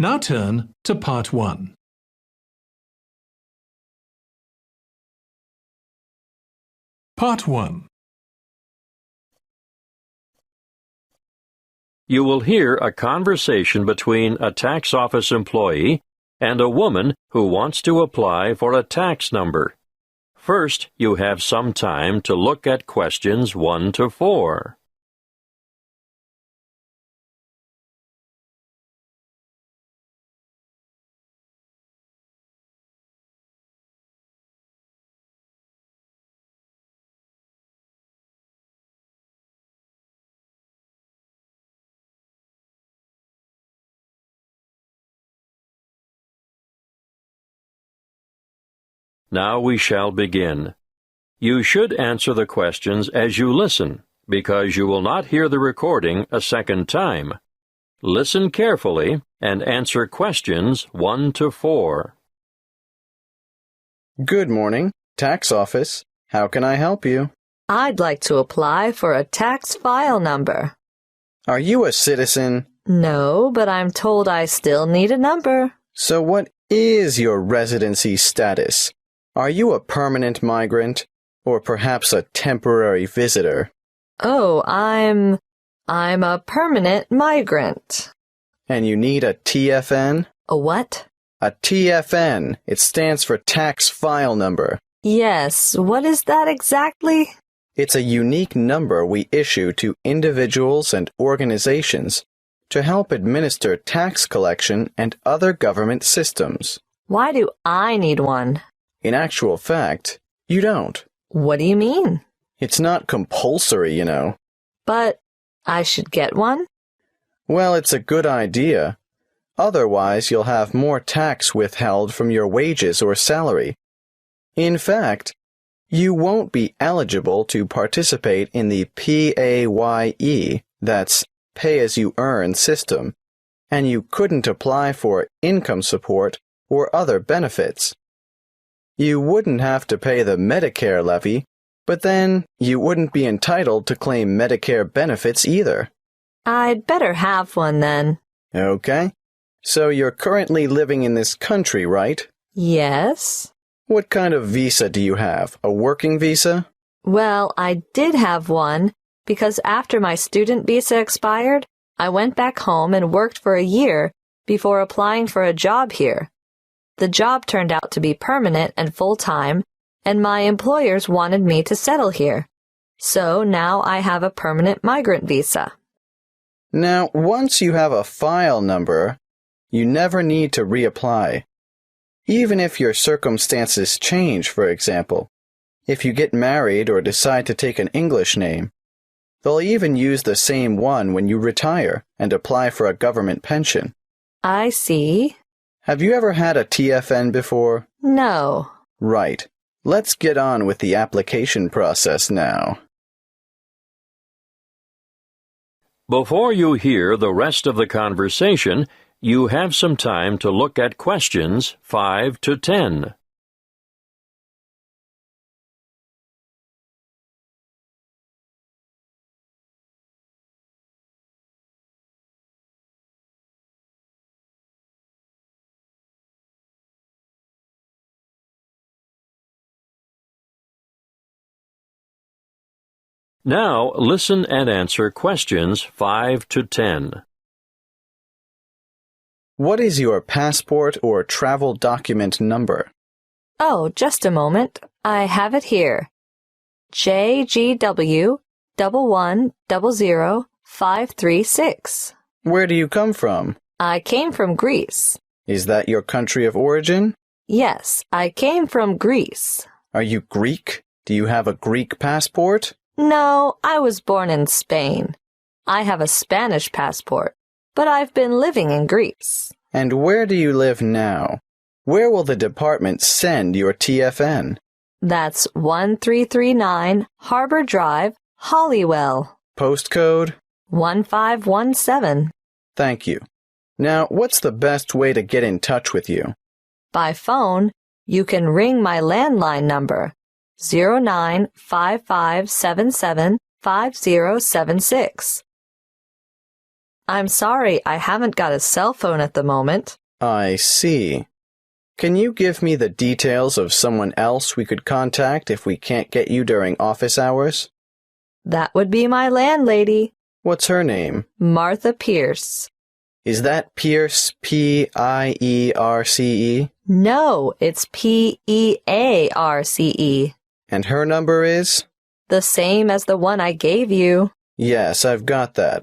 Now turn to Part 1. Part 1. You will hear a conversation between a tax office employee and a woman who wants to apply for a tax number. First, you have some time to look at questions 1 to 4. Now we shall begin. You should answer the questions as you listen, because you will not hear the recording a second time. Listen carefully and answer questions 1 to 4. Good morning, tax office. How can I help you? I'd like to apply for a tax file number. Are you a citizen? No, but I'm told I still need a number. So what is your residency status? Are you a permanent migrant, or perhaps a temporary visitor? Oh, I'm a permanent migrant. And you need a TFN? A what? A TFN. It stands for tax file number. Yes, what is that exactly? It's a unique number we issue to individuals and organizations to help administer tax collection and other government systems. Why do I need one? In actual fact, you don't. What do you mean? It's not compulsory, you know. But I should get one? Well, it's a good idea. Otherwise, you'll have more tax withheld from your wages or salary. In fact, you won't be eligible to participate in the PAYE, that's pay-as-you-earn system, and you couldn't apply for income support or other benefits. You wouldn't have to pay the Medicare levy, but then you wouldn't be entitled to claim Medicare benefits either. I'd better have one then. Okay. So you're currently living in this country, right? Yes. What kind of visa do you have? A working visa? Well, I did have one because after my student visa expired, I went back home and worked for a year before applying for a job here. The job turned out to be permanent and full-time, and my employers wanted me to settle here. So now I have a permanent migrant visa. Now, once you have a file number, you never need to reapply. Even if your circumstances change, for example, if you get married or decide to take an English name, they'll even use the same one when you retire and apply for a government pension. I see. Have you ever had a TFN before? No. Right. Let's get on with the application process now. Before you hear the rest of the conversation, you have some time to look at questions 5 to 10. Now listen and answer questions 5 to 10. What is your passport or travel document number? Oh, just a moment. I have it here. JGW11000536. Where do you come from? I came from Greece. Is that your country of origin? Yes, I came from Greece. Are you Greek? Do you have a Greek passport? No, I was born in Spain. I have a Spanish passport, but I've been living in Greece. And where do you live now? Where will the department send your TFN? That's 1339 Harbor Drive, Hollywell. Postcode? 1517. Thank you. Now, what's the best way to get in touch with you? By phone, you can ring my landline number, 0955775076. I'm sorry, I haven't got a cell phone at the moment. I see. Can you give me the details of someone else we could contact if we can't get you during office hours? That would be my landlady, What's her name? Martha Pierce. Is that Pierce, P-I-E-R-C-E? No, it's P-E-A-R-C-E. And her number is? The same as the one I gave you. Yes, I've got that.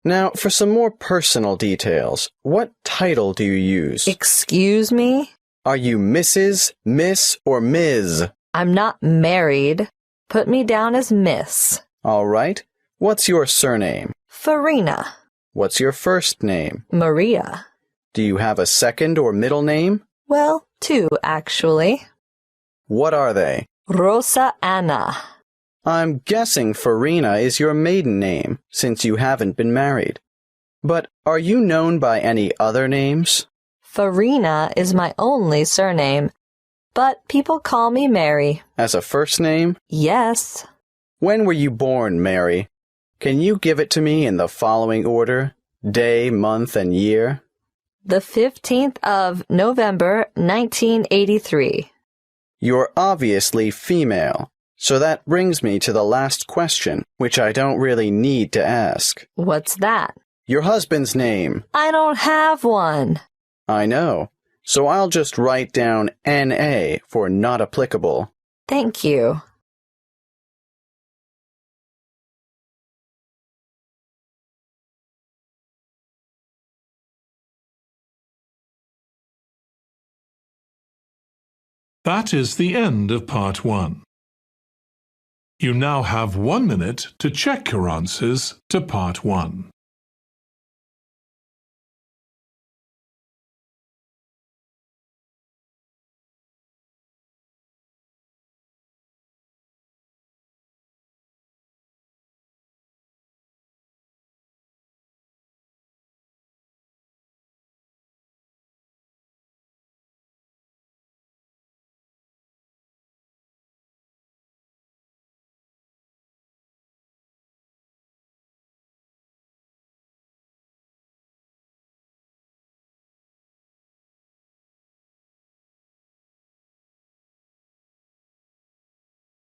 Now, for some more personal details, what title do you use? Excuse me? Are you Mrs., Miss, or Ms.? I'm not married. Put me down as Miss. All right. What's your surname? Farina. What's your first name? Maria. Do you have a second or middle name? Well, two, actually. What are they? Rosa Anna. I'm guessing Farina is your maiden name, since you haven't been married. But are you known by any other names? Farina is my only surname, but people call me Mary. As a first name? Yes. When were you born, Mary? Can you give it to me in the following order? Day, month, and year? The 15th of November, 1983. You're obviously female, so that brings me to the last question, which I don't really need to ask. What's that? Your husband's name. I don't have one. I know, so I'll just write down N.A. for not applicable. Thank you. That is the end of Part 1. You now have 1 minute to check your answers to Part 1.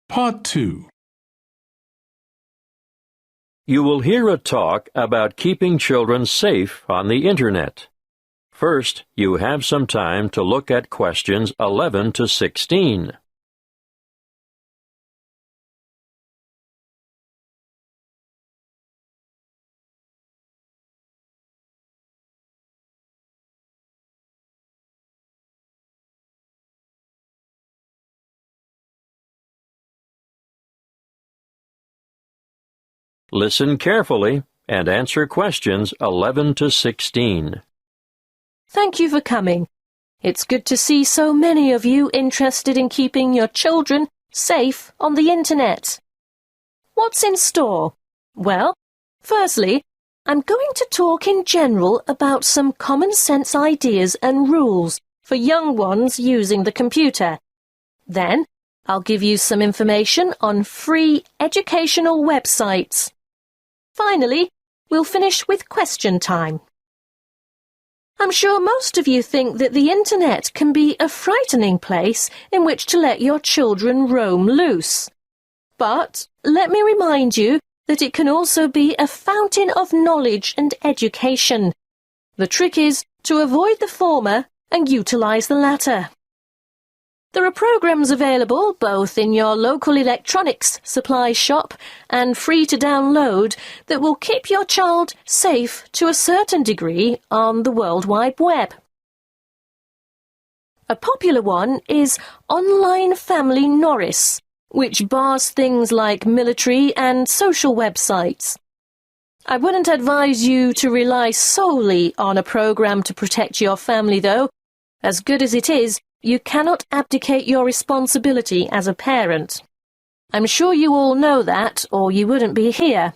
Part 2. You will hear a talk about keeping children safe on the Internet. First, you have some time to look at questions 11 to 16. Listen carefully and answer questions 11 to 16. Thank you for coming. It's good to see so many of you interested in keeping your children safe on the Internet. What's in store? Well, firstly, I'm going to talk in general about some common sense ideas and rules for young ones using the computer. Then, I'll give you some information on free educational websites. Finally, we'll finish with question time. I'm sure most of you think that the Internet can be a frightening place in which to let your children roam loose. But let me remind you that it can also be a fountain of knowledge and education. The trick is to avoid the former and utilize the latter. There are programs available both in your local electronics supply shop and free to download that will keep your child safe to a certain degree on the World Wide Web. A popular one is Online Family Norris, which bars things like military and social websites. I wouldn't advise you to rely solely on a program to protect your family, though. As good as it is, you cannot abdicate your responsibility as a parent. I'm sure you all know that, or you wouldn't be here.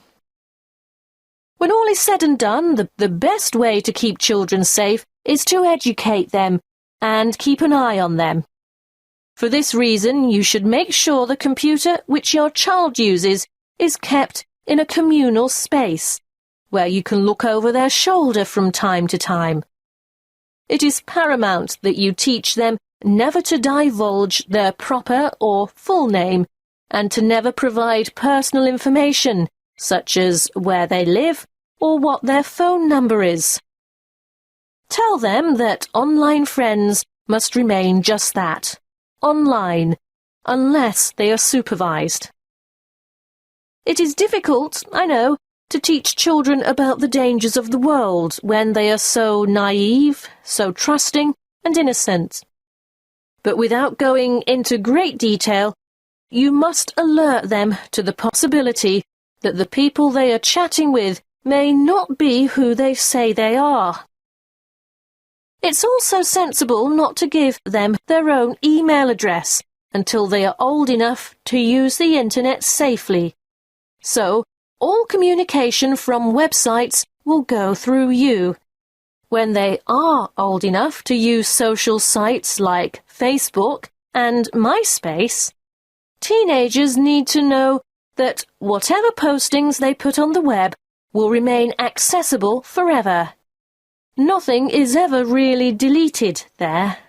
When all is said and done, the best way to keep children safe is to educate them and keep an eye on them. For this reason, you should make sure the computer which your child uses is kept in a communal space, where you can look over their shoulder from time to time. It is paramount that you teach them never to divulge their proper or full name and to never provide personal information, such as where they live or what their phone number is. Tell them that online friends must remain just that, online, unless they are supervised. It is difficult, I know, to teach children about the dangers of the world when they are so naive, so trusting and innocent. But without going into great detail, you must alert them to the possibility that the people they are chatting with may not be who they say they are. It's also sensible not to give them their own email address until they are old enough to use the internet safely. So, all communication from websites will go through you. When they are old enough to use social sites like Facebook and MySpace, teenagers need to know that whatever postings they put on the web will remain accessible forever. Nothing is ever really deleted there.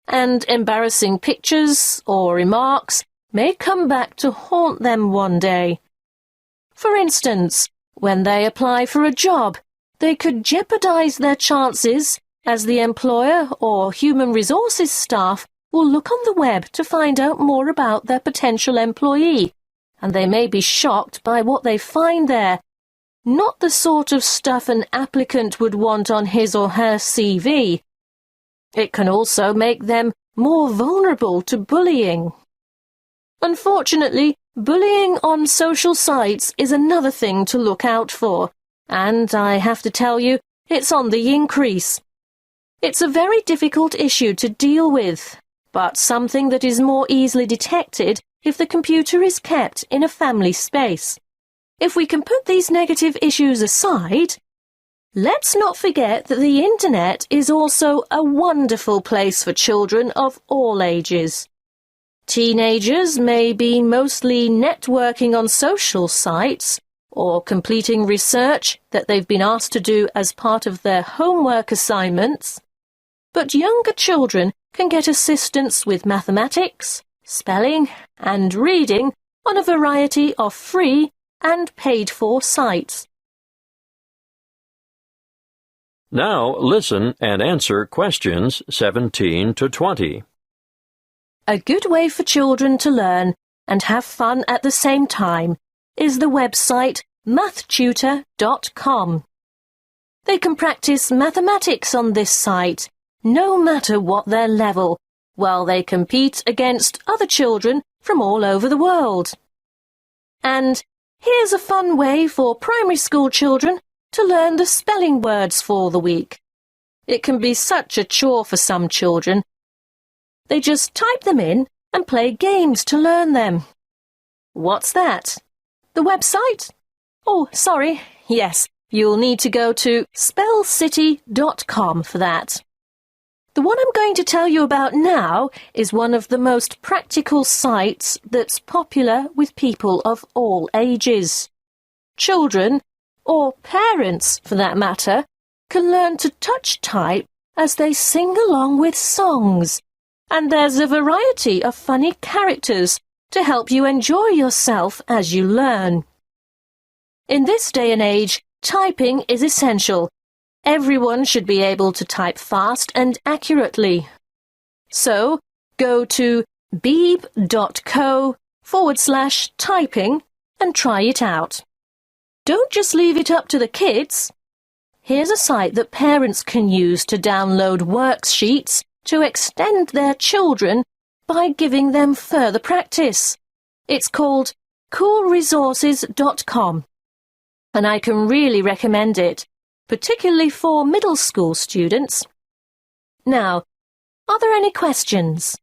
And embarrassing pictures or remarks may come back to haunt them one day. For instance, when they apply for a job, they could jeopardize their chances as the employer or human resources staff will look on the web to find out more about their potential employee, and they may be shocked by what they find there. Not the sort of stuff an applicant would want on his or her CV. It can also make them more vulnerable to bullying. Unfortunately, bullying on social sites is another thing to look out for, and I have to tell you, it's on the increase. It's a very difficult issue to deal with, but something that is more easily detected if the computer is kept in a family space. If we can put these negative issues aside, let's not forget that the internet is also a wonderful place for children of all ages. Teenagers may be mostly networking on social sites or completing research that they've been asked to do as part of their homework assignments, but younger children can get assistance with mathematics, spelling, and reading on a variety of free and paid-for sites. Now listen and answer questions 17 to 20. A good way for children to learn and have fun at the same time is the website mathtutor.com. They can practice mathematics on this site, no matter what their level, while they compete against other children from all over the world. And here's a fun way for primary school children to learn the spelling words for the week. It can be such a chore for some children. They just type them in and play games to learn them. What's that? The website? Oh, sorry. Yes, you'll need to go to spellcity.com for that. The one I'm going to tell you about now is one of the most practical sites that's popular with people of all ages. Children, or parents for that matter, can learn to touch type as they sing along with songs. And there's a variety of funny characters to help you enjoy yourself as you learn. In this day and age, typing is essential. Everyone should be able to type fast and accurately. So, go to beeb.co/typing and try it out. Don't just leave it up to the kids. Here's a site that parents can use to download worksheets to extend their children by giving them further practice. It's called coolresources.com, and I can really recommend it, particularly for middle school students. Now, are there any questions?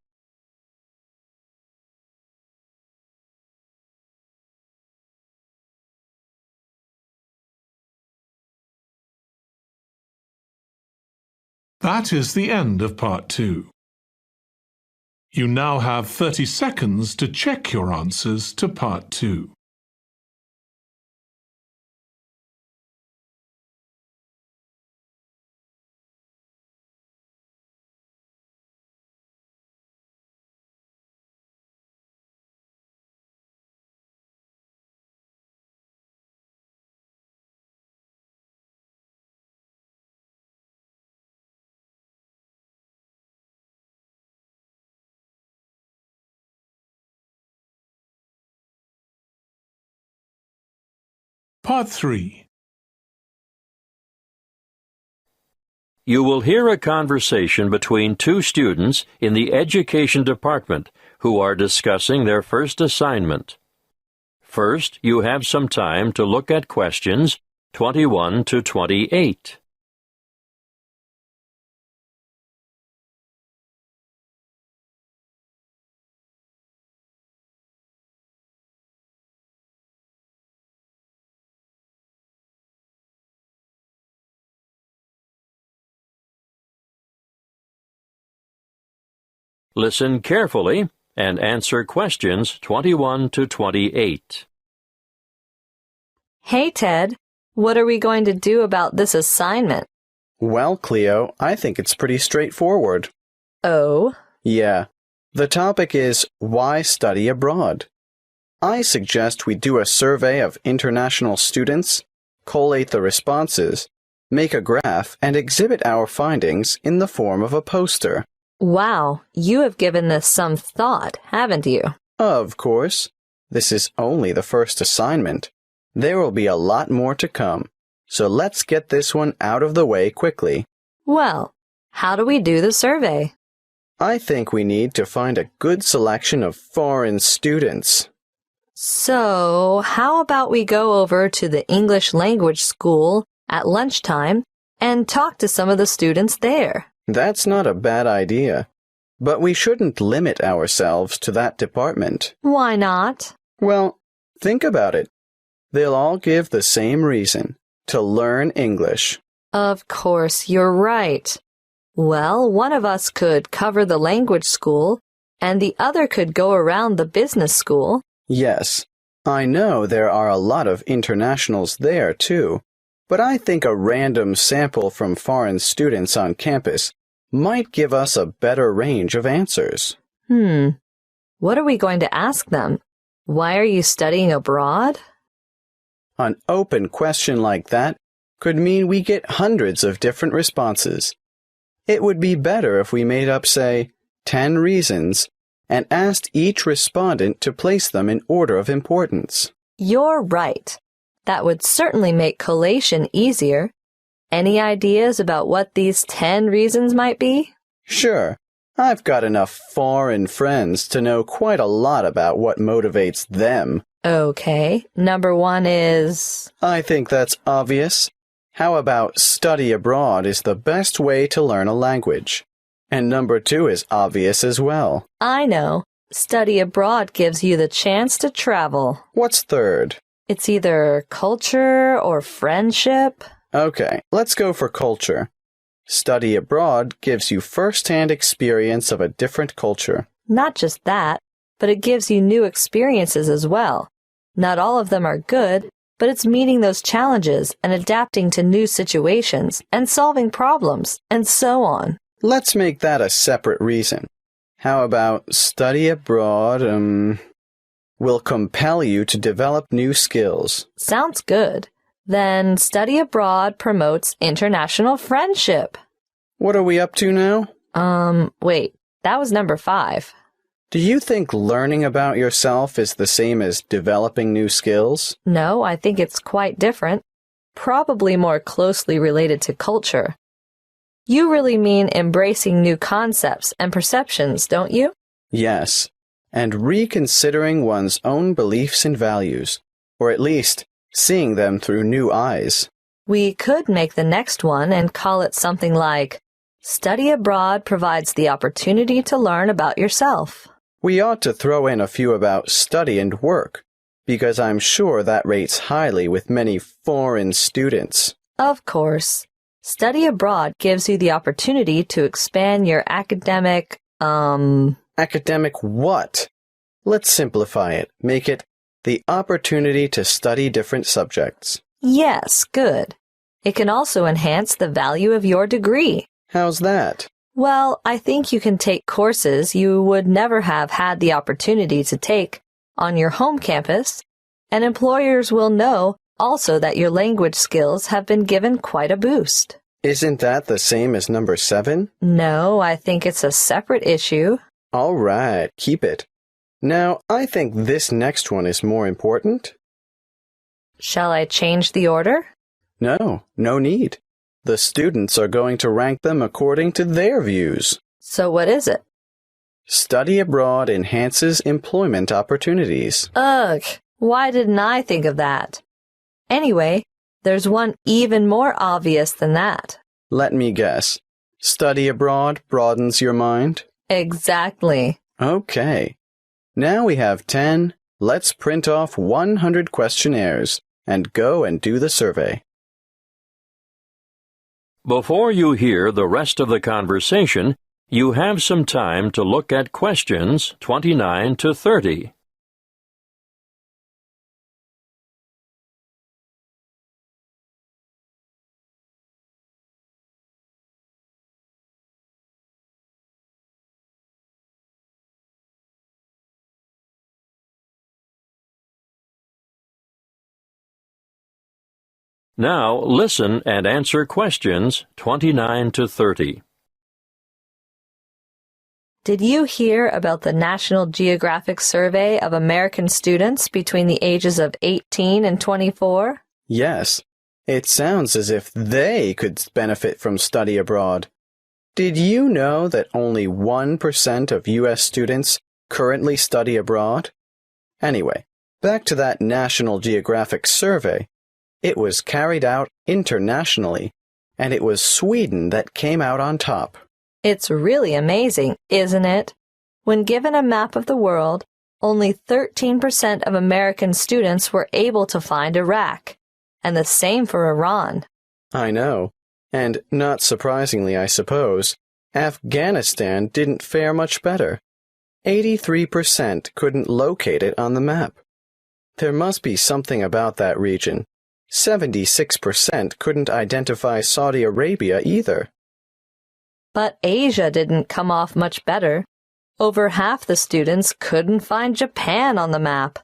That is the end of part 2. You now have 30 seconds to check your answers to part 2. Part 3. You will hear a conversation between two students in the education department who are discussing their first assignment. First, you have some time to look at questions 21 to 28. Listen carefully and answer questions 21 to 28. Hey, Ted, what are we going to do about this assignment? Well, Cleo, I think it's pretty straightforward. Oh? Yeah. The topic is why study abroad. I suggest we do a survey of international students, collate the responses, make a graph, and exhibit our findings in the form of a poster. Wow, you have given this some thought, haven't you? Of course. This is only the first assignment. There will be a lot more to come, so let's get this one out of the way quickly. Well, how do we do the survey? I think we need to find a good selection of foreign students. So, how about we go over to the English language school at lunchtime and talk to some of the students there? That's not a bad idea, but we shouldn't limit ourselves to that department. Why not? Well, think about it. They'll all give the same reason, to learn English. Of course, you're right. Well, one of us could cover the language school, and the other could go around the business school. Yes, I know there are a lot of internationals there, too. But I think a random sample from foreign students on campus might give us a better range of answers. What are we going to ask them? Why are you studying abroad? An open question like that could mean we get hundreds of different responses. It would be better if we made up, say, 10 reasons and asked each respondent to place them in order of importance. You're right. That would certainly make collation easier. Any ideas about what these 10 reasons might be? Sure. I've got enough foreign friends to know quite a lot about what motivates them. Okay. Number 1 is... I think that's obvious. How about study abroad is the best way to learn a language? And number 2 is obvious as well. I know. Study abroad gives you the chance to travel. What's third? It's either culture or friendship. Okay, let's go for culture. Study abroad gives you first-hand experience of a different culture. Not just that, but it gives you new experiences as well. Not all of them are good, but it's meeting those challenges and adapting to new situations and solving problems and so on. Let's make that a separate reason. How about study abroad, will compel you to develop new skills? Sounds good. Then study abroad promotes international friendship. What are we up to now? Wait, that was number 5. Do you think learning about yourself is the same as developing new skills? No, I think it's quite different. Probably more closely related to culture. You really mean embracing new concepts and perceptions, don't you? Yes, and reconsidering one's own beliefs and values, or at least seeing them through new eyes. We could make the next one and call it something like, Study abroad provides the opportunity to learn about yourself. We ought to throw in a few about study and work, because I'm sure that rates highly with many foreign students. Of course. Study abroad gives you the opportunity to expand your academic, Academic what? Let's simplify it. Make it the opportunity to study different subjects. Yes, good. It can also enhance the value of your degree. How's that? Well, I think you can take courses you would never have had the opportunity to take on your home campus, and employers will know also that your language skills have been given quite a boost. Isn't that the same as number 7? No, I think it's a separate issue. All right, keep it. Now, I think this next one is more important. Shall I change the order? No, no need. The students are going to rank them according to their views. So what is it? Study abroad enhances employment opportunities. Ugh, why didn't I think of that? Anyway, there's one even more obvious than that. Let me guess. Study abroad broadens your mind? Exactly. Okay. Now we have 10. Let's print off 100 questionnaires and go and do the survey. Before you hear the rest of the conversation, you have some time to look at questions 29 to 30. Now listen and answer questions 29 to 30. Did you hear about the National Geographic survey of American students between the ages of 18 and 24? Yes. It sounds as if they could benefit from study abroad. Did you know that only 1% of U.S. students currently study abroad? Anyway, back to that National Geographic survey. It was carried out internationally, and it was Sweden that came out on top. It's really amazing, isn't it? When given a map of the world, only 13% of American students were able to find Iraq, and the same for Iran. I know, and not surprisingly, I suppose, Afghanistan didn't fare much better. 83% couldn't locate it on the map. There must be something about that region. 76% couldn't identify Saudi Arabia either. But Asia didn't come off much better. Over half the students couldn't find Japan on the map.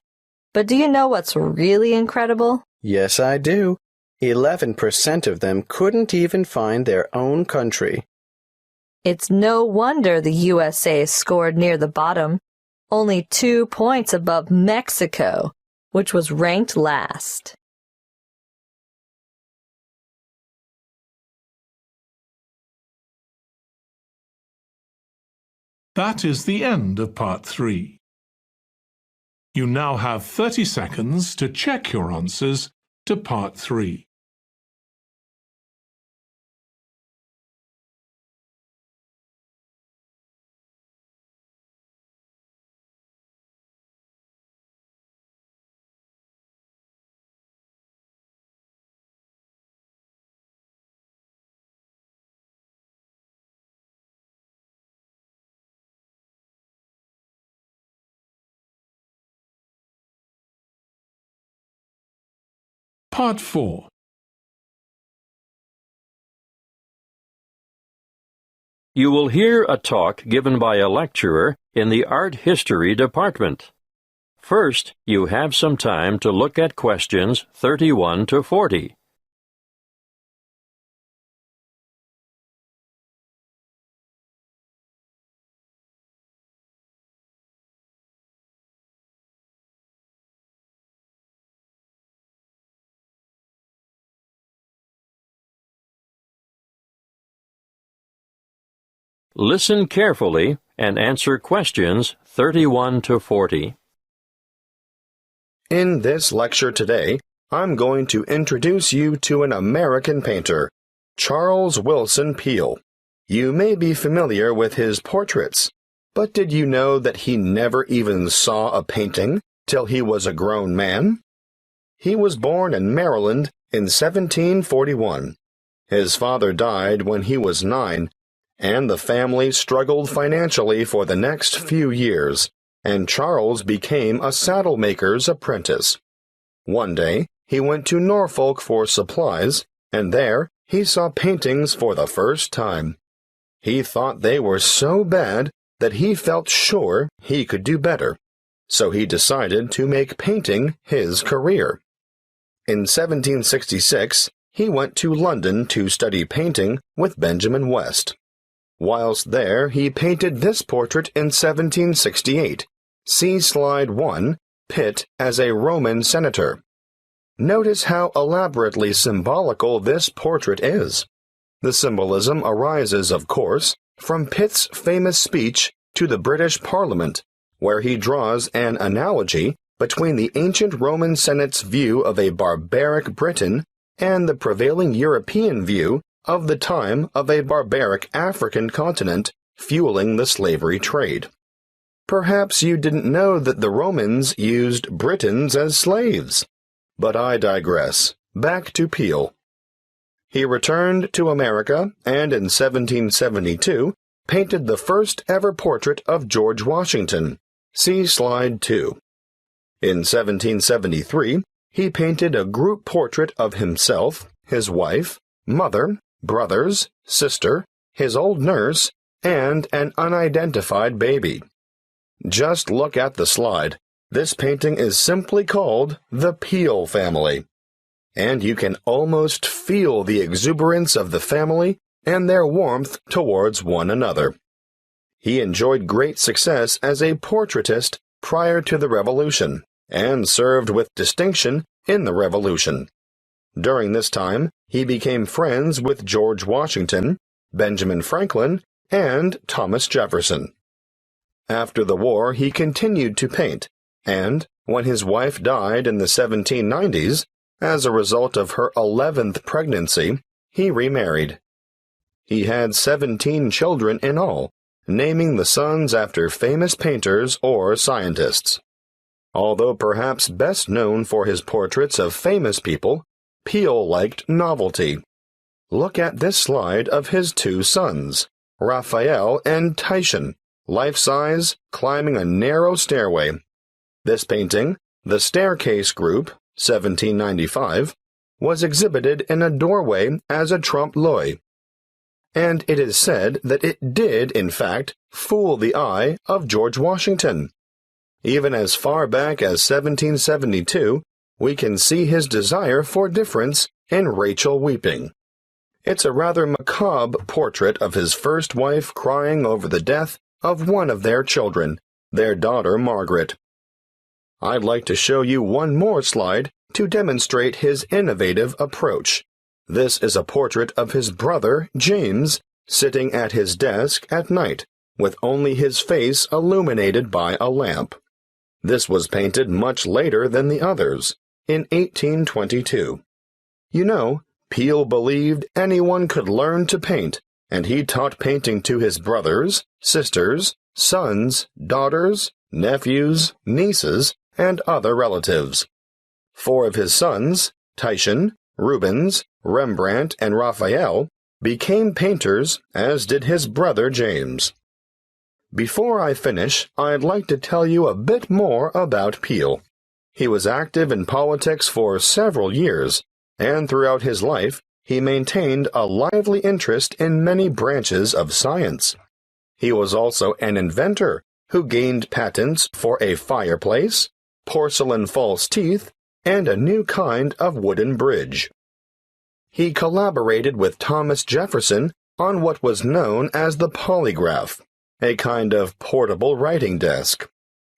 But do you know what's really incredible? Yes, I do. 11% of them couldn't even find their own country. It's no wonder the USA scored near the bottom, only 2 points above Mexico, which was ranked last. That is the end of Part 3. You now have 30 seconds to check your answers to Part 3. Part 4. You will hear a talk given by a lecturer in the Art History department. First, you have some time to look at questions 31 to 40. Listen carefully and answer questions 31 to 40. In this lecture today, I'm going to introduce you to an American painter, Charles Willson Peale. You may be familiar with his portraits, but did you know that he never even saw a painting till he was a grown man? He was born in Maryland in 1741. His father died when he was 9, and the family struggled financially for the next few years, and Charles became a saddle maker's apprentice. One day, he went to Norfolk for supplies, and there he saw paintings for the first time. He thought they were so bad that he felt sure he could do better, so he decided to make painting his career. In 1766, he went to London to study painting with Benjamin West. Whilst there, he painted this portrait in 1768. See Slide 1, Pitt as a Roman senator. Notice how elaborately symbolical this portrait is. The symbolism arises, of course, from Pitt's famous speech to the British Parliament, where he draws an analogy between the ancient Roman Senate's view of a barbaric Britain and the prevailing European view of the time of a barbaric African continent fueling the slavery trade. Perhaps you didn't know that the Romans used Britons as slaves. But I digress. Back to Peale. He returned to America and in 1772 painted the first ever portrait of George Washington. See slide 2. In 1773, he painted a group portrait of himself, his wife, mother, brothers, sister, his old nurse, and an unidentified baby. Just look at the slide. This painting is simply called the Peale family. And you can almost feel the exuberance of the family and their warmth towards one another. He enjoyed great success as a portraitist prior to the Revolution, and served with distinction in the Revolution. During this time, he became friends with George Washington, Benjamin Franklin, and Thomas Jefferson. After the war, he continued to paint, and, when his wife died in the 1790s, as a result of her 11th pregnancy, he remarried. He had 17 children in all, naming the sons after famous painters or scientists. Although perhaps best known for his portraits of famous people, Peale liked novelty. Look at this slide of his 2 sons, Raphael and Titian, life-size, climbing a narrow stairway. This painting, The Staircase Group, 1795, was exhibited in a doorway as a trompe-l'oeil. And it is said that it did, in fact, fool the eye of George Washington. Even as far back as 1772, we can see his desire for difference in Rachel weeping. It's a rather macabre portrait of his first wife crying over the death of one of their children, their daughter Margaret. I'd like to show you one more slide to demonstrate his innovative approach. This is a portrait of his brother, James, sitting at his desk at night, with only his face illuminated by a lamp. This was painted much later than the others, in 1822. You know, Peale believed anyone could learn to paint, and he taught painting to his brothers, sisters, sons, daughters, nephews, nieces, and other relatives. 4 of his sons, Titian, Rubens, Rembrandt, and Raphael, became painters, as did his brother James. Before I finish, I'd like to tell you a bit more about Peale. He was active in politics for several years, and throughout his life, he maintained a lively interest in many branches of science. He was also an inventor who gained patents for a fireplace, porcelain false teeth, and a new kind of wooden bridge. He collaborated with Thomas Jefferson on what was known as the polygraph, a kind of portable writing desk.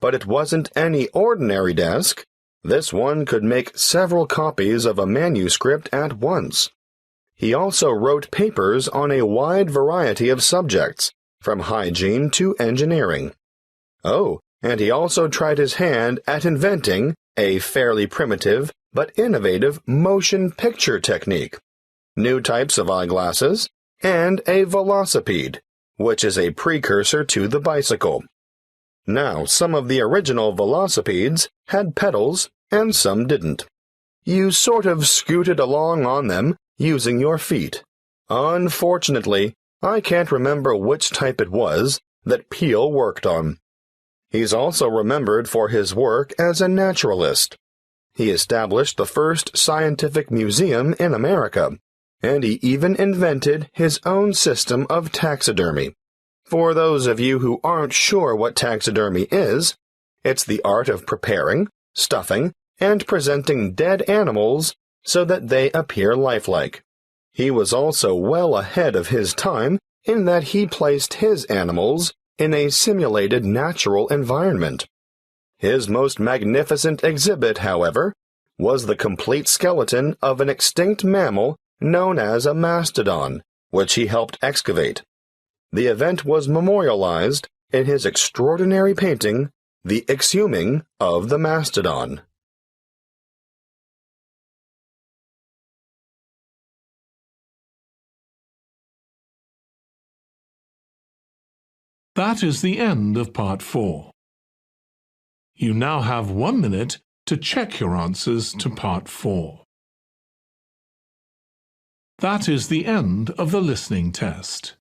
But it wasn't any ordinary desk. This one could make several copies of a manuscript at once. He also wrote papers on a wide variety of subjects, from hygiene to engineering. Oh, and he also tried his hand at inventing a fairly primitive but innovative motion picture technique, new types of eyeglasses, and a velocipede, which is a precursor to the bicycle. Now, some of the original velocipedes had pedals and some didn't. You sort of scooted along on them using your feet. Unfortunately, I can't remember which type it was that Peale worked on. He's also remembered for his work as a naturalist. He established the first scientific museum in America, and he even invented his own system of taxidermy. For those of you who aren't sure what taxidermy is, it's the art of preparing, stuffing, and presenting dead animals so that they appear lifelike. He was also well ahead of his time in that he placed his animals in a simulated natural environment. His most magnificent exhibit, however, was the complete skeleton of an extinct mammal known as a mastodon, which he helped excavate. The event was memorialized in his extraordinary painting, The Exhuming of the Mastodon. That is the end of Part 4. You now have 1 minute to check your answers to Part 4. That is the end of the listening test.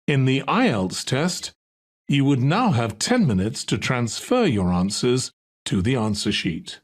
In the IELTS test, you would now have 10 minutes to transfer your answers to the answer sheet.